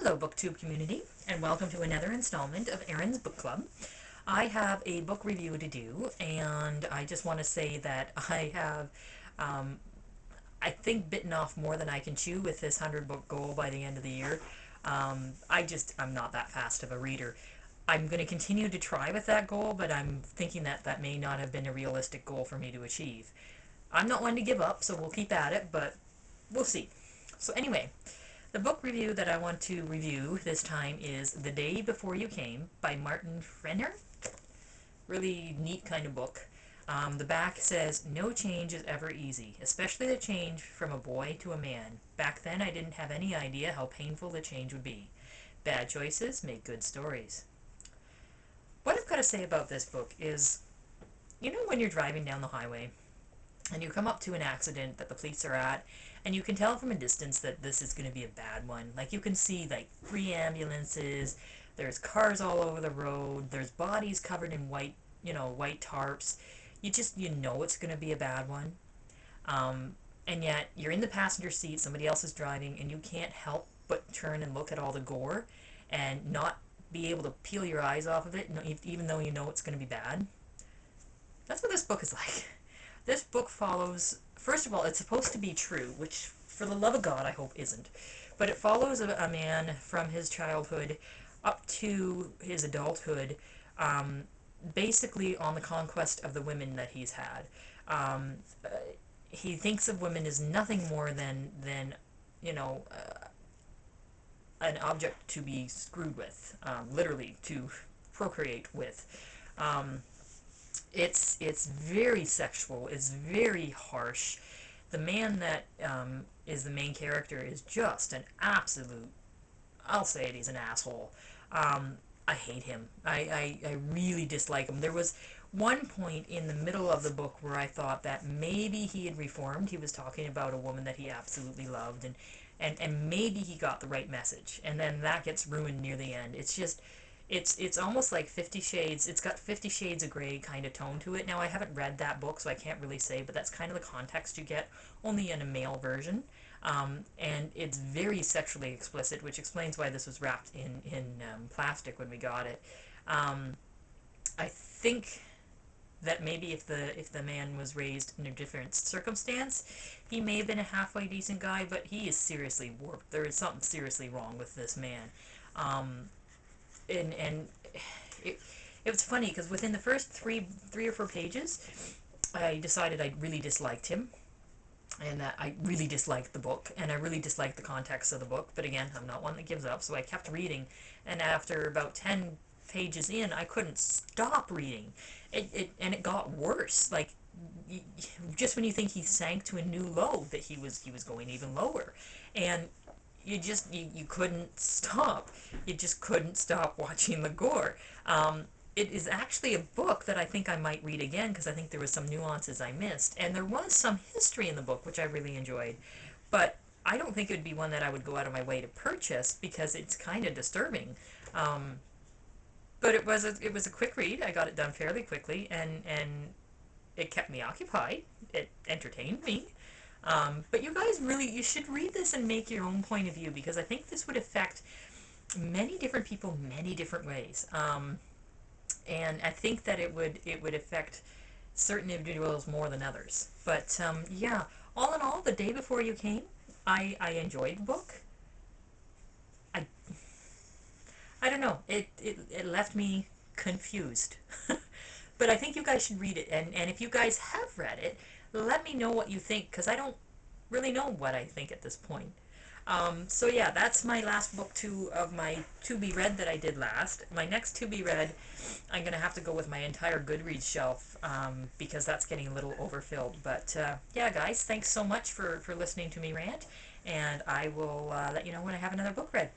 Hello, BookTube community, and welcome to another installment of Erin's Book Club. I have a book review to do, and I just want to say that I have, um, I think, bitten off more than I can chew with this 100-book goal by the end of the year. I'm not that fast of a reader. I'm going to continue to try with that goal, but I'm thinking that that may not have been a realistic goal for me to achieve. I'm not one to give up, so we'll keep at it, but we'll see. So anyway, the book review that I want to review this time is The Day Before You Came by Martin Frenner. Really neat kind of book. The back says, "No change is ever easy, especially the change from a boy to a man. Back then I didn't have any idea how painful the change would be. Bad choices make good stories." What I've got to say about this book is, when you're driving down the highway and you come up to an accident that the police are at, and you can tell from a distance that this is going to be a bad one. Like, you can see like 3 ambulances, there's cars all over the road, there's bodies covered in white tarps. You know it's going to be a bad one. And yet you're in the passenger seat, somebody else is driving, and you can't help but turn and look at all the gore and not be able to peel your eyes off of it, even though you know it's going to be bad. That's what this book is like. This book follows, first of all, it's supposed to be true, which for the love of God I hope isn't. But it follows a man from his childhood up to his adulthood, basically on the conquest of the women that he's had. Um, uh, he thinks of women as nothing more than you know, uh, an object to be screwed with, literally to procreate with. Um, it's very sexual. It's very harsh. The man that is the main character is just an absolute. I'll say it. He's an asshole. I hate him. I really dislike him. There was one point in the middle of the book where I thought that maybe he had reformed. He was talking about a woman that he absolutely loved, and maybe he got the right message. And then that gets ruined near the end. It's just it's almost like 50 Shades. It's got 50 Shades of Grey kind of tone to it. Now, I haven't read that book, so I can't really say, but that's kind of the context you get, only in a male version. And it's very sexually explicit, which explains why this was wrapped in plastic when we got it. Um, I think that maybe if the man was raised in a different circumstance, he may have been a halfway decent guy, but he is seriously warped. There is something seriously wrong with this man. Um, and it, it was funny because within the first three or four pages, I decided I really disliked him, and that I really disliked the book, and I really disliked the context of the book. But again, I'm not one that gives up, so I kept reading, and after about 10 pages in, I couldn't stop reading. And it got worse. Like, just when you think he sank to a new low, that he was going even lower, and you couldn't stop. You just couldn't stop watching the gore. It is actually a book that I think I might read again because I think there was some nuances I missed, and there was some history in the book which I really enjoyed, but I don't think it would be one that I would go out of my way to purchase because it's kind of disturbing. Um, but it was a quick read. I got it done fairly quickly, and it kept me occupied. It entertained me. But you should read this and make your own point of view, because I think this would affect many different people many different ways. And I think that it would affect certain individuals more than others. But yeah, all in all, The Day Before You Came, I enjoyed the book. I I don't know. It left me confused. But I think you guys should read it, and if you guys have read it, let me know what you think, because I don't really know what I think at this point. So yeah, that's my last book of my to be read that I did last. My next to be read, I'm gonna have to go with my entire Goodreads shelf, because that's getting a little overfilled. But yeah, guys, thanks so much for listening to me rant, and I will let you know when I have another book read.